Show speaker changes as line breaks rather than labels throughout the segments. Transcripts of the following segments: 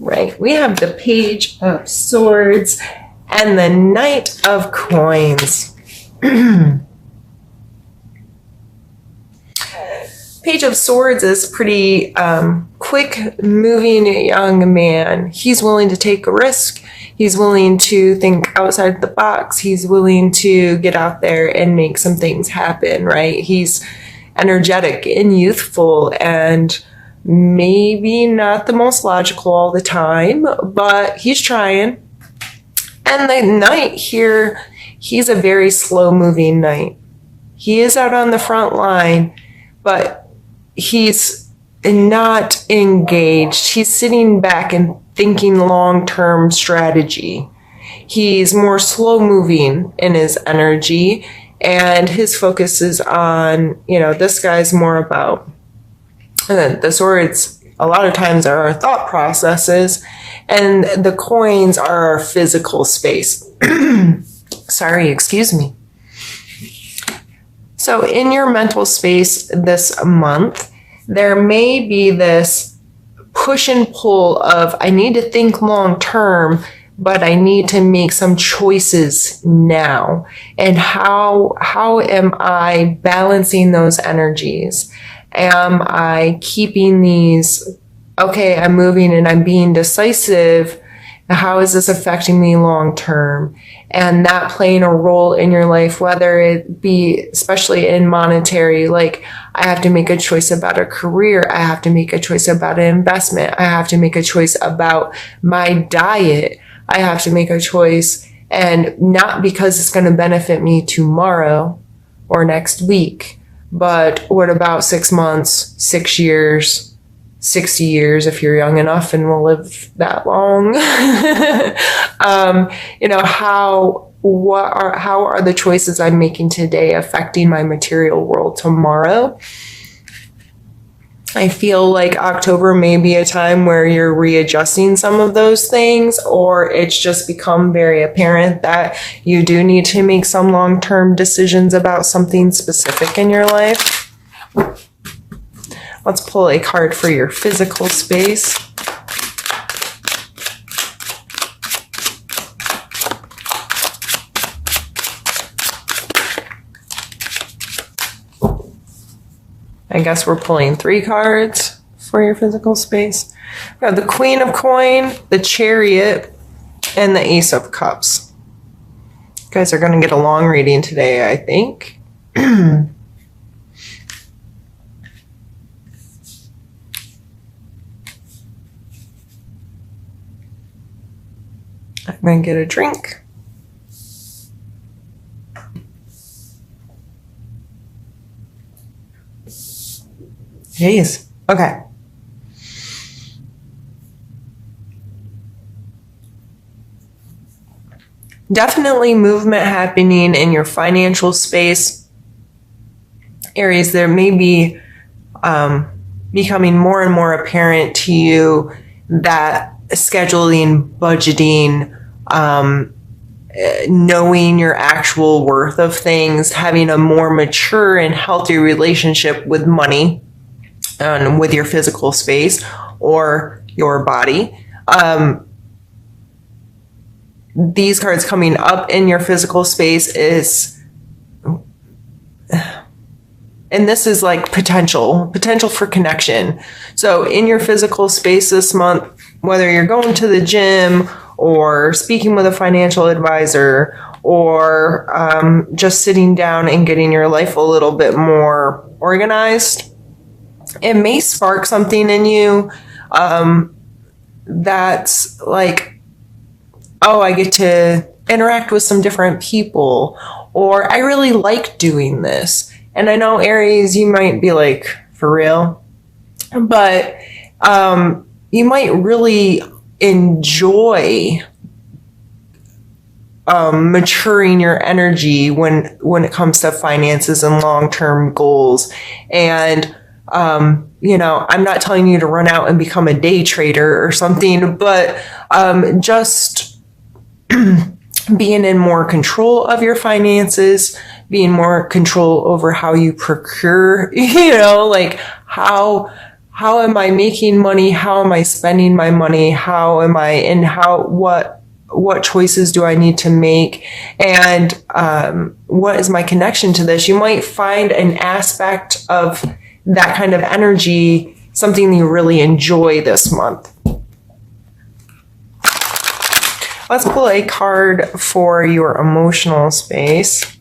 right? We have the Page of Swords and the Knight of Coins. Page of Swords is pretty quick moving young man. He's willing to take a risk. He's willing to think outside the box. He's willing to get out there and make some things happen, right? He's energetic and youthful and maybe not the most logical all the time, but he's trying. And the knight here, he's a very slow moving knight. He is out on the front line, but he's not engaged. He's sitting back and thinking long-term strategy. He's more slow moving in his energy, and his focus is on, this guy's more about the swords. A lot of times are our thought processes, and the coins are our physical space. Sorry, excuse me. So in your mental space this month, there may be this push and pull of, I need to think long term, but I need to make some choices now. And how am I balancing those energies? Am I keeping these, okay, I'm moving and I'm being decisive. How is this affecting me long term? And that playing a role in your life, whether it be especially in monetary, like I have to make a choice about a career. I have to make a choice about an investment. I have to make a choice about my diet. I have to make a choice, and not because it's going to benefit me tomorrow or next week, but what about 6 months, 6 years, 60 years if you're young enough and will live that long? How are the choices I'm making today affecting my material world tomorrow? I feel like October may be a time where you're readjusting some of those things, or it's just become very apparent that you do need to make some long-term decisions about something specific in your life. Let's pull a card for your physical space. I guess we're pulling 3 cards for your physical space. We have the Queen of Coin, the Chariot, and the Ace of Cups. You guys are going to get a long reading today, I think. I'm going to get a drink. Jeez. Okay. Definitely movement happening in your financial space. Aries, there may be becoming more and more apparent to you that scheduling, budgeting, knowing your actual worth of things, having a more mature and healthy relationship with money and with your physical space or your body. These cards coming up in your physical space is, and this is like potential for connection. So in your physical space this month, whether you're going to the gym or speaking with a financial advisor or just sitting down and getting your life a little bit more organized, it may spark something in you that's like, oh, I get to interact with some different people, or I really like doing this. And I know, Aries, you might be like, for real? But you might really enjoy maturing your energy when it comes to finances and long-term goals. And I'm not telling you to run out and become a day trader or something, but just being in more control of your finances, being more control over how you procure, like how how am I making money? How am I spending my money? How am I, and what choices do I need to make? And what is my connection to this? You might find an aspect of that kind of energy, something you really enjoy this month. Let's pull a card for your emotional space.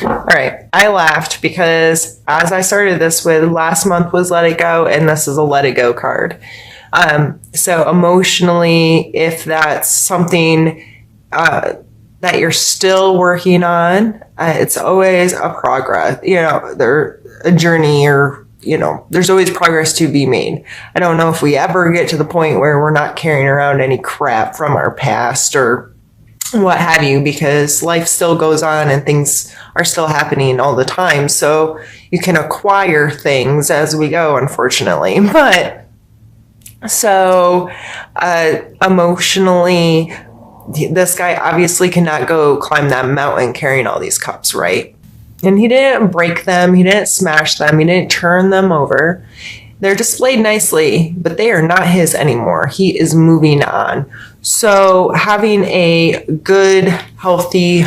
All right, I laughed because as I started this with last month was Let It Go, and this is a Let It Go card. So emotionally, if that's something that you're still working on, it's always a progress, a journey, or, there's always progress to be made. I don't know if we ever get to the point where we're not carrying around any crap from our past or what have you, because life still goes on and things are still happening all the time. So you can acquire things as we go, unfortunately. But so emotionally, this guy obviously cannot go climb that mountain carrying all these cups, right? And he didn't break them. He didn't smash them. He didn't turn them over. They're displayed nicely, but they are not his anymore. He is moving on. So having a good, healthy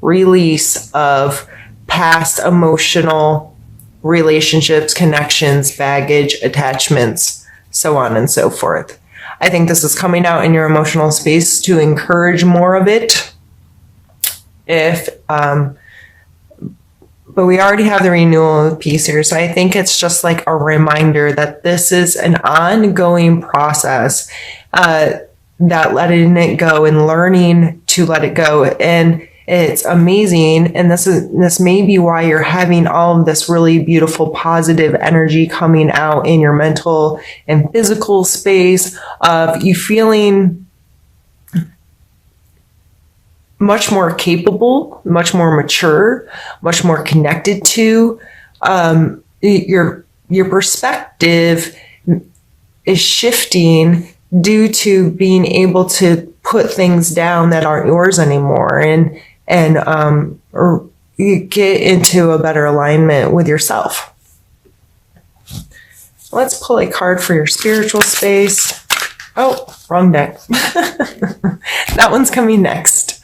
release of past emotional relationships, connections, baggage, attachments, so on and so forth. I think this is coming out in your emotional space to encourage more of it. But we already have the renewal of peace here. So I think it's just like a reminder that this is an ongoing process, that letting it go and learning to let it go. And it's amazing. And this may be why you're having all of this really beautiful, positive energy coming out in your mental and physical space of you feeling much more capable, much more mature, much more connected to. Your perspective is shifting due to being able to put things down that aren't yours anymore, and you get into a better alignment with yourself. Let's pull a card for your spiritual space. Oh, wrong deck. That one's coming next.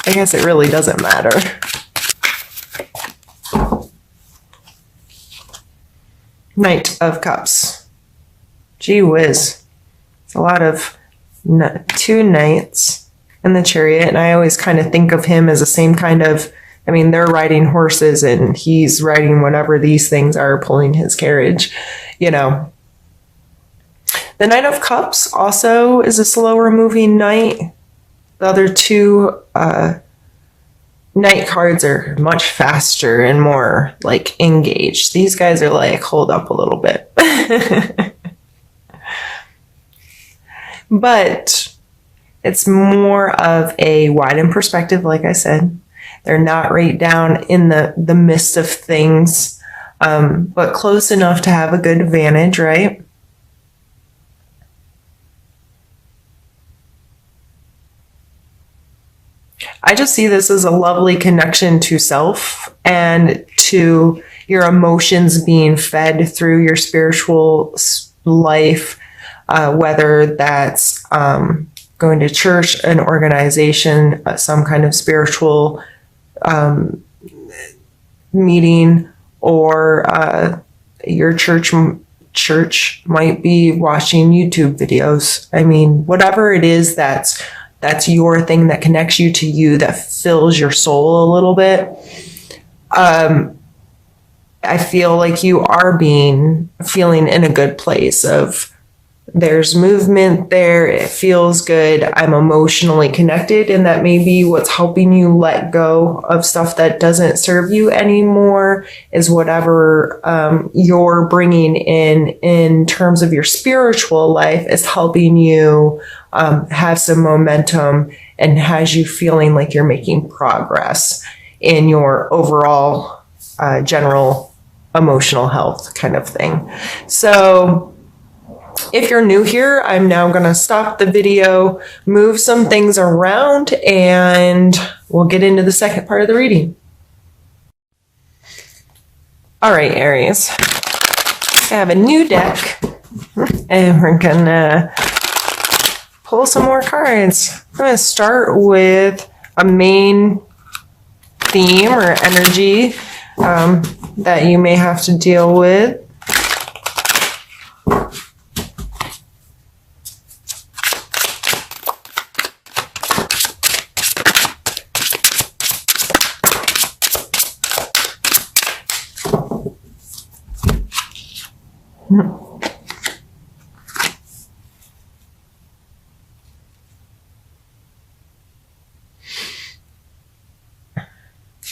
I guess it really doesn't matter. Knight of Cups. Gee whiz. It's a lot of two knights in the Chariot, and I always kind of think of him as the same kind of, they're riding horses and he's riding whatever these things are pulling his carriage, The Knight of Cups also is a slower moving knight. The other two knight cards are much faster and more like engaged. These guys are like, hold up a little bit. But it's more of a widened perspective, like I said. They're not right down in the midst of things, but close enough to have a good vantage, right? I just see this as a lovely connection to self and to your emotions being fed through your spiritual life, whether that's going to church, an organization, some kind of spiritual meeting, or your church might be watching YouTube videos. Whatever it is that's your thing that connects you to you, that fills your soul a little bit. I feel like you are feeling in a good place of there's movement there. It feels good. I'm emotionally connected, and that may be what's helping you let go of stuff that doesn't serve you anymore, is whatever you're bringing in terms of your spiritual life is helping you have some momentum and has you feeling like you're making progress in your overall general emotional health kind of thing. So if you're new here, I'm now going to stop the video, move some things around, and we'll get into the second part of the reading. All right, Aries. I have a new deck, and we're gonna pull some more cards. I'm gonna start with a main theme or energy that you may have to deal with.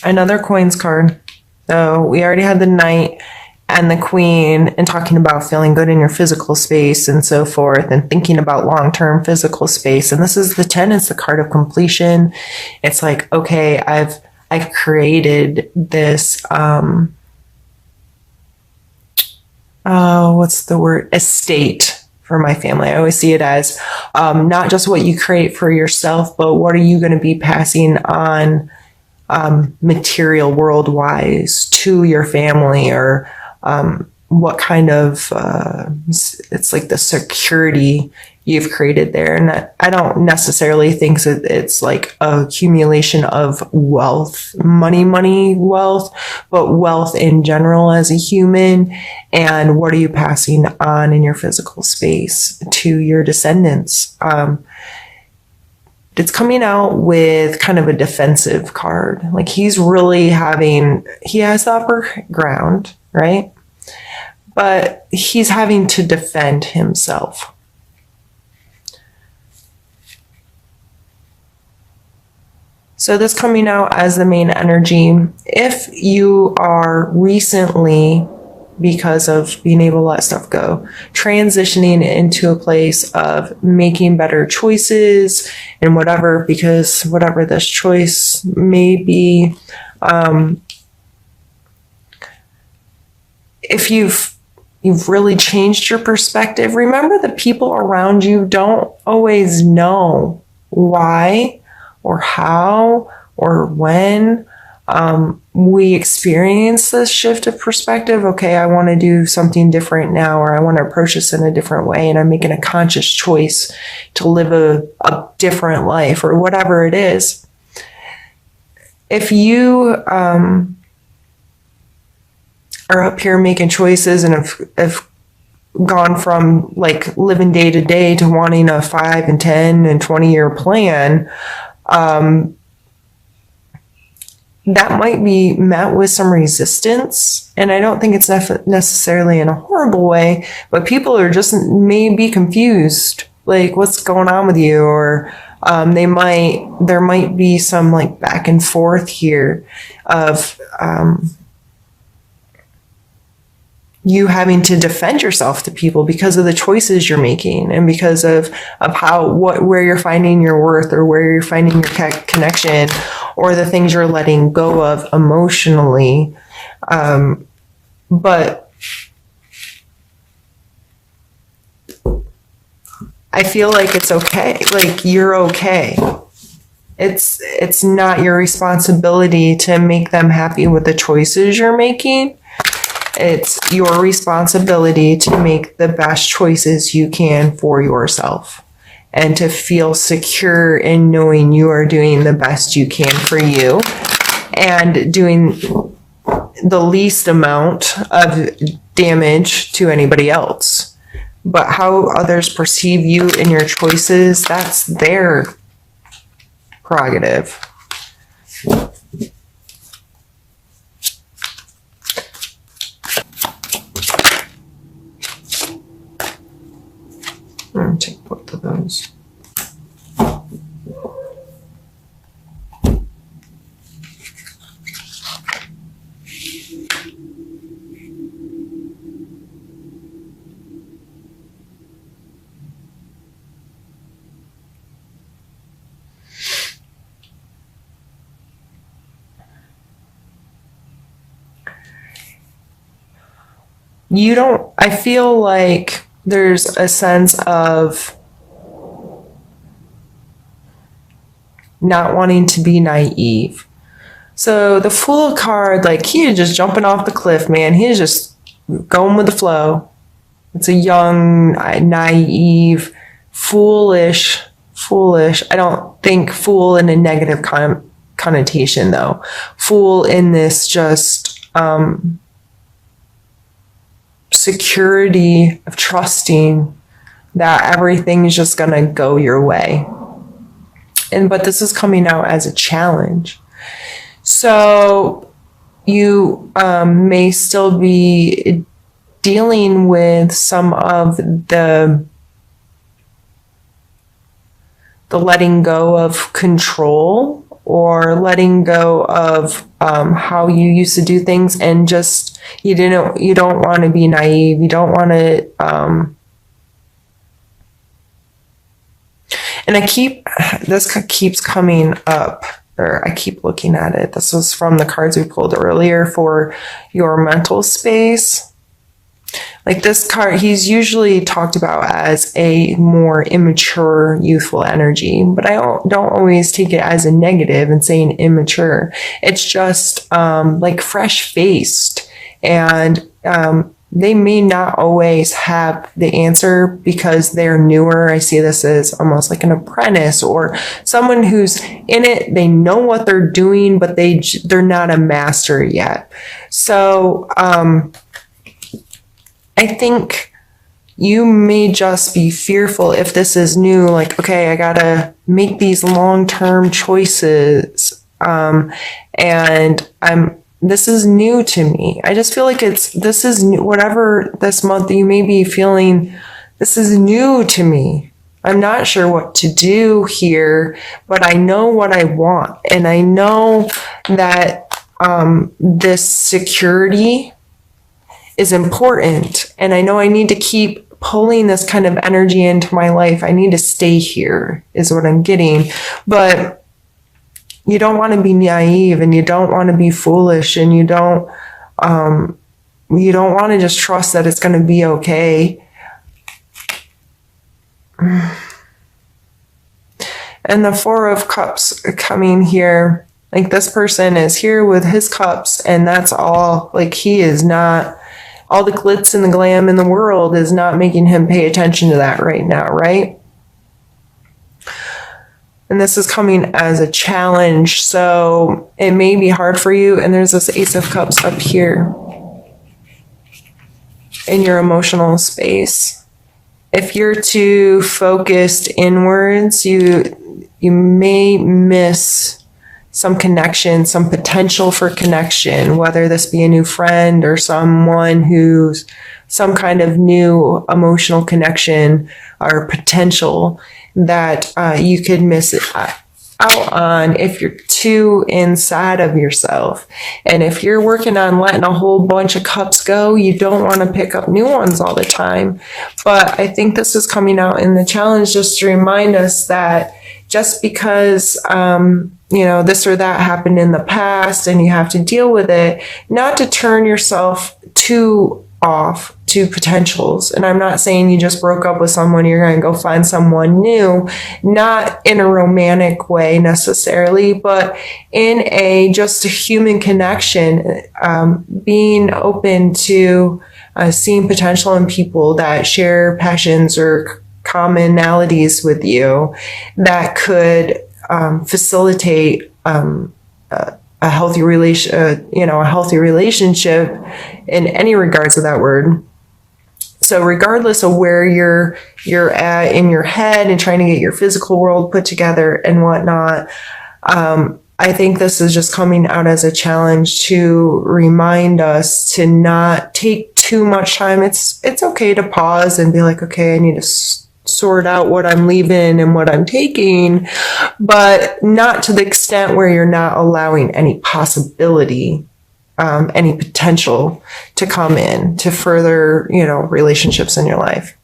Another coins card. So we already had the Knight and the Queen, and talking about feeling good in your physical space and so forth, and thinking about long-term physical space. And this is the 10. It's the card of completion. It's like, okay, I've created this what's the word? Estate for my family. I always see it as not just what you create for yourself, but what are you going to be passing on material world wise to your family, or what kind of it's like the security you've created there. And I don't necessarily think that it's like a accumulation of wealth, money wealth, but wealth in general as a human. And what are you passing on in your physical space to your descendants? It's coming out with kind of a defensive card. Like he has the upper ground, right? But he's having to defend himself. So this coming out as the main energy. If you are recently, because of being able to let stuff go, transitioning into a place of making better choices and whatever, because whatever this choice may be, if you've really changed your perspective, remember the people around you don't always know why or how or when we experience this shift of perspective. Okay, I want to do something different now, or I want to approach this in a different way, and I'm making a conscious choice to live a different life, or whatever it is. If you are up here making choices and have gone from like living day to day to wanting a 5 and 10 and 20-year plan, that might be met with some resistance. And I don't think it's necessarily in a horrible way, but people are just maybe confused, like what's going on with you, or there might be some like back and forth here of you having to defend yourself to people because of the choices you're making, and because of where you're finding your worth, or where you're finding your connection, or the things you're letting go of emotionally. But I feel like it's okay. Like you're okay. It's not your responsibility to make them happy with the choices you're making. It's your responsibility to make the best choices you can for yourself, and to feel secure in knowing you are doing the best you can for you, and doing the least amount of damage to anybody else. But how others perceive you and your choices, that's their prerogative. I'm going to take both of those. I feel like there's a sense of not wanting to be naive, So the Fool card, like, he is just jumping off the cliff, man. He is just going with the flow. It's a young, naive, foolish. I don't think fool in a negative connotation, though. Fool in this just security of trusting that everything is just going to go your way. But this is coming out as a challenge. So you may still be dealing with some of the letting go of control, or letting go of how you used to do things, and just you don't want to be naive. You don't want to and this keeps coming up, or I keep looking at it. This was from the cards we pulled earlier for your mental space. Like, this card, he's usually talked about as a more immature, youthful energy, but I don't always take it as a negative and saying immature. It's just like fresh-faced, and they may not always have the answer because they're newer. I see this as almost like an apprentice, or someone who's in it. They know what they're doing, but they're not a master yet. So I think you may just be fearful if this is new, like, okay, I gotta make these long-term choices, and this is new to me. I just feel like this is new. Whatever this month you may be feeling, this is new to me. I'm not sure what to do here, but I know what I want, and I know that this security is important, and I know I need to keep pulling this kind of energy into my life. I need to stay here is what I'm getting. But you don't want to be naive, and you don't want to be foolish, and you don't want to just trust that it's going to be okay. And the Four of Cups coming here, like, this person is here with his cups, and that's all. Like, he is not, all the glitz and the glam in the world is not making him pay attention to that right now, right? And this is coming as a challenge, so it may be hard for you. And there's this Ace of Cups up here in your emotional space. If you're too focused inwards, you may miss some connection, some potential for connection, whether this be a new friend or someone who's some kind of new emotional connection or potential that you could miss out on if you're too inside of yourself. And if you're working on letting a whole bunch of cups go, you don't want to pick up new ones all the time. But I think this is coming out in the challenge just to remind us that just because this or that happened in the past and you have to deal with it, not to turn yourself too off to potentials. And I'm not saying you just broke up with someone, you're going to go find someone new, not in a romantic way necessarily, but in just a human connection, being open to seeing potential in people that share passions or commonalities with you that could facilitate a healthy relationship in any regards of that word. So regardless of where you're at in your head and trying to get your physical world put together and whatnot, I think this is just coming out as a challenge to remind us to not take too much time. It's okay to pause and be like, okay, I need to sort out what I'm leaving and what I'm taking, but not to the extent where you're not allowing any possibility, any potential to come in to further, relationships in your life.